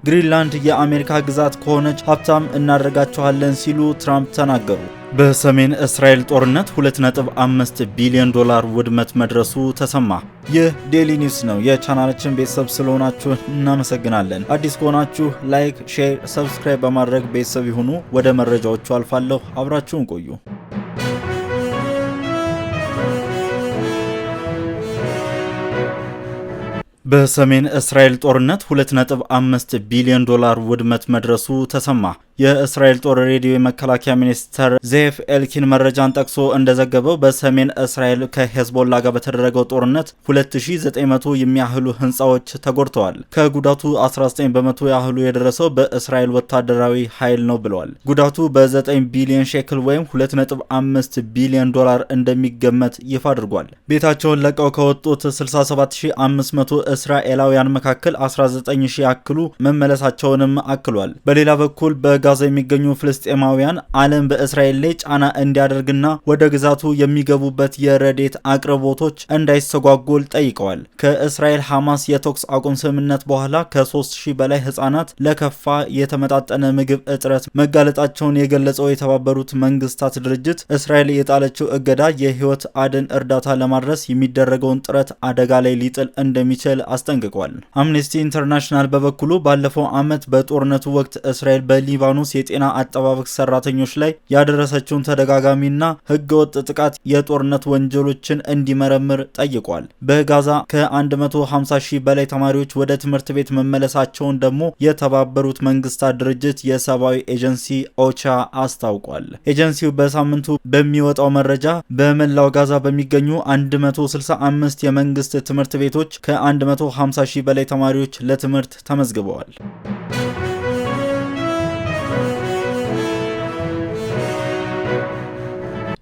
ግሪንላንድ የአሜሪካ ግዛት ከሆነች ሀብታም እናደርጋቸዋለን ሲሉ ትራምፕ ተናገሩ። በሰሜን እስራኤል ጦርነት 2.5 ቢሊዮን ዶላር ውድመት መድረሱ ተሰማ። ይህ ዴሊ ኒውስ ነው። የቻናላችን ቤተሰብ ስለሆናችሁ እናመሰግናለን። አዲስ ከሆናችሁ ላይክ፣ ሼር፣ ሰብስክራይብ በማድረግ ቤተሰብ ይሁኑ። ወደ መረጃዎቹ አልፋለሁ። አብራችሁን ቆዩ። በሰሜን እስራኤል ጦርነት 2.5 ቢሊዮን ዶላር ውድመት መድረሱ ተሰማ። የእስራኤል ጦር ሬዲዮ የመከላከያ ሚኒስተር ዜፍ ኤልኪን መረጃን ጠቅሶ እንደዘገበው በሰሜን እስራኤል ከሄዝቦላ ጋር በተደረገው ጦርነት 2900 የሚያህሉ ህንፃዎች ተጎድተዋል። ከጉዳቱ 19 በመቶ ያህሉ የደረሰው በእስራኤል ወታደራዊ ኃይል ነው ብለዋል። ጉዳቱ በ9 ቢሊዮን ሼክል ወይም 2.5 ቢሊዮን ዶላር እንደሚገመት ይፋ አድርጓል። ቤታቸውን ለቀው ከወጡት 67500 እስራኤላውያን መካከል 19000 ያክሉ መመለሳቸውንም አክሏል። በሌላ በኩል በጋዛ የሚገኙ ፍልስጤማውያን ዓለም በእስራኤል ላይ ጫና እንዲያደርግና ወደ ግዛቱ የሚገቡበት የረዴት አቅርቦቶች እንዳይስተጓጎል ጠይቀዋል። ከእስራኤል ሐማስ የተኩስ አቁም ስምምነት በኋላ ከ3000 በላይ ህጻናት ለከፋ የተመጣጠነ ምግብ እጥረት መጋለጣቸውን የገለጸው የተባበሩት መንግስታት ድርጅት እስራኤል የጣለችው እገዳ የህይወት አድን እርዳታ ለማድረስ የሚደረገውን ጥረት አደጋ ላይ ሊጥል እንደሚችል አስጠንቅቋል። አምነስቲ ኢንተርናሽናል በበኩሉ ባለፈው ዓመት በጦርነቱ ወቅት እስራኤል በሊባኖስ የጤና አጠባበቅ ሰራተኞች ላይ ያደረሰችውን ተደጋጋሚና ህገወጥ ጥቃት የጦርነት ወንጀሎችን እንዲመረምር ጠይቋል። በጋዛ ከ150 ሺህ በላይ ተማሪዎች ወደ ትምህርት ቤት መመለሳቸውን ደግሞ የተባበሩት መንግስታት ድርጅት የሰብአዊ ኤጀንሲ ኦቻ አስታውቋል። ኤጀንሲው በሳምንቱ በሚወጣው መረጃ በመላው ጋዛ በሚገኙ 165 የመንግስት ትምህርት ቤቶች ከ150 ሺህ በላይ ተማሪዎች ለትምህርት ተመዝግበዋል።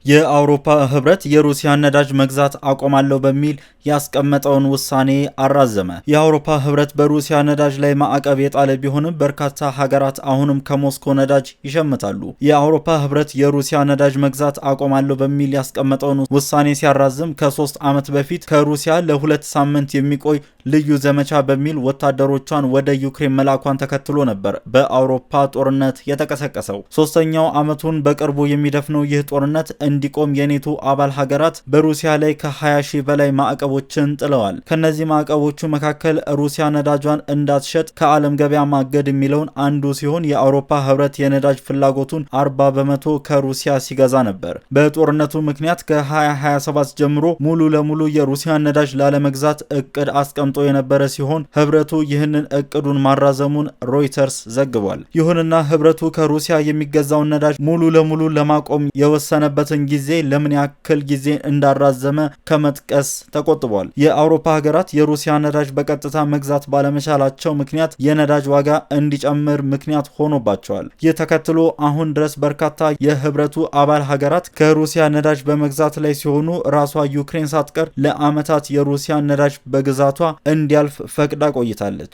የአውሮፓ ህብረት የሩሲያን ነዳጅ መግዛት አቆማለሁ በሚል ያስቀመጠውን ውሳኔ አራዘመ። የአውሮፓ ህብረት በሩሲያ ነዳጅ ላይ ማዕቀብ የጣለ ቢሆንም በርካታ ሀገራት አሁንም ከሞስኮ ነዳጅ ይሸምታሉ። የአውሮፓ ህብረት የሩሲያ ነዳጅ መግዛት አቆማለሁ በሚል ያስቀመጠውን ውሳኔ ሲያራዝም ከ3 ዓመት በፊት ከሩሲያ ለ2 ሳምንት የሚቆይ ልዩ ዘመቻ በሚል ወታደሮቿን ወደ ዩክሬን መላኳን ተከትሎ ነበር በአውሮፓ ጦርነት የተቀሰቀሰው። ሶስተኛው ዓመቱን በቅርቡ የሚደፍነው ይህ ጦርነት እንዲቆም የኔቶ አባል ሀገራት በሩሲያ ላይ ከ20 ሺህ በላይ ማዕቀቦችን ጥለዋል። ከነዚህ ማዕቀቦቹ መካከል ሩሲያ ነዳጇን እንዳትሸጥ ከዓለም ገበያ ማገድ የሚለውን አንዱ ሲሆን የአውሮፓ ህብረት የነዳጅ ፍላጎቱን 40 በመቶ ከሩሲያ ሲገዛ ነበር። በጦርነቱ ምክንያት ከ2027 ጀምሮ ሙሉ ለሙሉ የሩሲያን ነዳጅ ላለመግዛት እቅድ አስቀምጦ የነበረ ሲሆን ህብረቱ ይህንን እቅዱን ማራዘሙን ሮይተርስ ዘግቧል። ይሁንና ህብረቱ ከሩሲያ የሚገዛውን ነዳጅ ሙሉ ለሙሉ ለማቆም የወሰነበትን ጊዜ ለምን ያክል ጊዜ እንዳራዘመ ከመጥቀስ ተቆጥቧል። የአውሮፓ ሀገራት የሩሲያ ነዳጅ በቀጥታ መግዛት ባለመቻላቸው ምክንያት የነዳጅ ዋጋ እንዲጨምር ምክንያት ሆኖባቸዋል። ይህ ተከትሎ አሁን ድረስ በርካታ የህብረቱ አባል ሀገራት ከሩሲያ ነዳጅ በመግዛት ላይ ሲሆኑ ራሷ ዩክሬን ሳትቀር ለዓመታት የሩሲያ ነዳጅ በግዛቷ እንዲያልፍ ፈቅዳ ቆይታለች።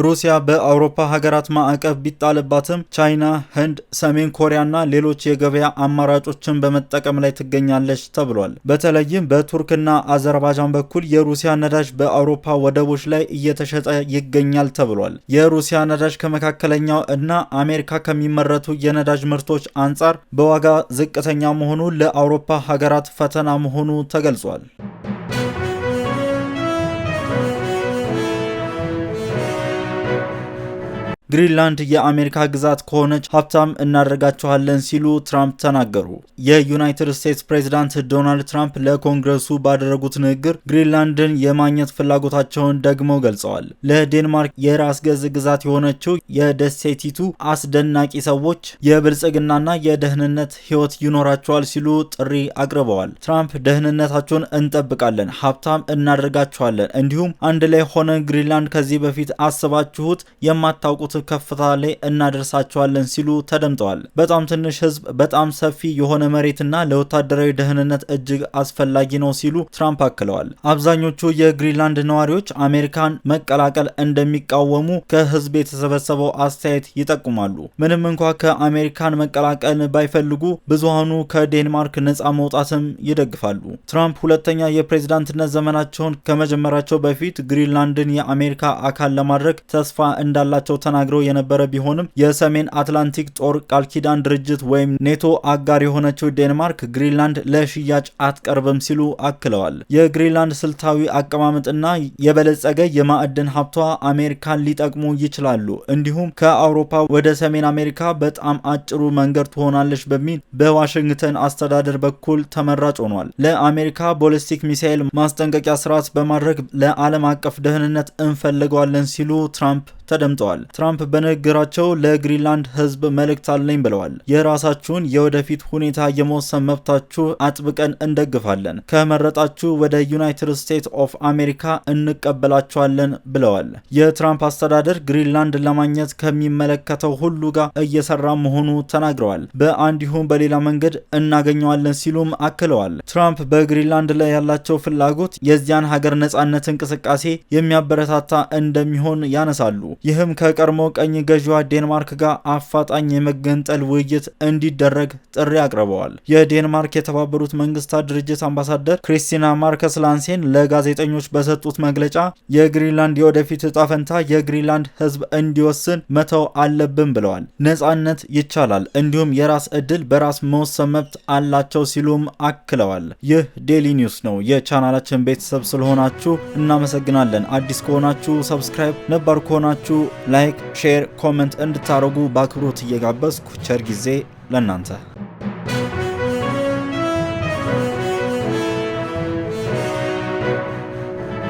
ሩሲያ በአውሮፓ ሀገራት ማዕቀብ ቢጣልባትም ቻይና፣ ህንድ፣ ሰሜን ኮሪያና ሌሎች የገበያ አማራጮችን በመጠቀም ላይ ትገኛለች ተብሏል። በተለይም በቱርክና አዘርባይጃን በኩል የሩሲያ ነዳጅ በአውሮፓ ወደቦች ላይ እየተሸጠ ይገኛል ተብሏል። የሩሲያ ነዳጅ ከመካከለኛው እና አሜሪካ ከሚመረቱ የነዳጅ ምርቶች አንጻር በዋጋ ዝቅተኛ መሆኑ ለአውሮፓ ሀገራት ፈተና መሆኑ ተገልጿል። ግሪንላንድ የአሜሪካ ግዛት ከሆነች ሀብታም እናደርጋቸዋለን ሲሉ ትራምፕ ተናገሩ። የዩናይትድ ስቴትስ ፕሬዝዳንት ዶናልድ ትራምፕ ለኮንግረሱ ባደረጉት ንግግር ግሪንላንድን የማግኘት ፍላጎታቸውን ደግመው ገልጸዋል። ለዴንማርክ የራስ ገዝ ግዛት የሆነችው የደሴቲቱ አስደናቂ ሰዎች የብልጽግናና የደህንነት ህይወት ይኖራቸዋል ሲሉ ጥሪ አቅርበዋል። ትራምፕ ደህንነታቸውን እንጠብቃለን፣ ሀብታም እናደርጋቸዋለን፣ እንዲሁም አንድ ላይ ሆነን ግሪንላንድ ከዚህ በፊት አስባችሁት የማታውቁት ከፍታ ላይ እናደርሳቸዋለን ሲሉ ተደምጠዋል። በጣም ትንሽ ህዝብ፣ በጣም ሰፊ የሆነ መሬትና ለወታደራዊ ደህንነት እጅግ አስፈላጊ ነው ሲሉ ትራምፕ አክለዋል። አብዛኞቹ የግሪንላንድ ነዋሪዎች አሜሪካን መቀላቀል እንደሚቃወሙ ከህዝብ የተሰበሰበው አስተያየት ይጠቁማሉ። ምንም እንኳ ከአሜሪካን መቀላቀል ባይፈልጉ ብዙሃኑ ከዴንማርክ ነጻ መውጣትም ይደግፋሉ። ትራምፕ ሁለተኛ የፕሬዝዳንትነት ዘመናቸውን ከመጀመራቸው በፊት ግሪንላንድን የአሜሪካ አካል ለማድረግ ተስፋ እንዳላቸው ተናግረው የነበረ ቢሆንም የሰሜን አትላንቲክ ጦር ቃል ኪዳን ድርጅት ወይም ኔቶ አጋር የሆነችው ዴንማርክ ግሪንላንድ ለሽያጭ አትቀርብም ሲሉ አክለዋል። የግሪንላንድ ስልታዊ አቀማመጥና የበለጸገ የማዕድን ሀብቷ አሜሪካን ሊጠቅሙ ይችላሉ፣ እንዲሁም ከአውሮፓ ወደ ሰሜን አሜሪካ በጣም አጭሩ መንገድ ትሆናለች በሚል በዋሽንግተን አስተዳደር በኩል ተመራጭ ሆኗል። ለአሜሪካ ቦሊስቲክ ሚሳኤል ማስጠንቀቂያ ስርዓት በማድረግ ለዓለም አቀፍ ደህንነት እንፈልገዋለን ሲሉ ትራምፕ ተደምጠዋል። ትራምፕ በንግግራቸው ለግሪንላንድ ህዝብ መልእክት አለኝ ብለዋል። የራሳችሁን የወደፊት ሁኔታ የመወሰን መብታችሁ አጥብቀን እንደግፋለን። ከመረጣችሁ ወደ ዩናይትድ ስቴትስ ኦፍ አሜሪካ እንቀበላችኋለን ብለዋል። የትራምፕ አስተዳደር ግሪንላንድ ለማግኘት ከሚመለከተው ሁሉ ጋር እየሰራ መሆኑ ተናግረዋል። በአንድ ይሁን በሌላ መንገድ እናገኘዋለን ሲሉም አክለዋል። ትራምፕ በግሪንላንድ ላይ ያላቸው ፍላጎት የዚያን ሀገር ነጻነት እንቅስቃሴ የሚያበረታታ እንደሚሆን ያነሳሉ። ይህም ከቀድሞ ቀኝ ገዢዋ ዴንማርክ ጋር አፋጣኝ የመገንጠል ውይይት እንዲደረግ ጥሪ አቅርበዋል። የዴንማርክ የተባበሩት መንግስታት ድርጅት አምባሳደር ክሪስቲና ማርከስ ላንሴን ለጋዜጠኞች በሰጡት መግለጫ የግሪንላንድ የወደፊት እጣ ፈንታ የግሪንላንድ ህዝብ እንዲወስን መተው አለብን ብለዋል። ነጻነት ይቻላል፣ እንዲሁም የራስ ዕድል በራስ መወሰን መብት አላቸው ሲሉም አክለዋል። ይህ ዴሊ ኒውስ ነው። የቻናላችን ቤተሰብ ስለሆናችሁ እናመሰግናለን። አዲስ ከሆናችሁ ሰብስክራይብ፣ ነባር ከሆናችሁ ላይክ፣ ሼር፣ ኮሜንት እንድታረጉ በአክብሮት እየጋበዝኩ ቸር ጊዜ ለእናንተ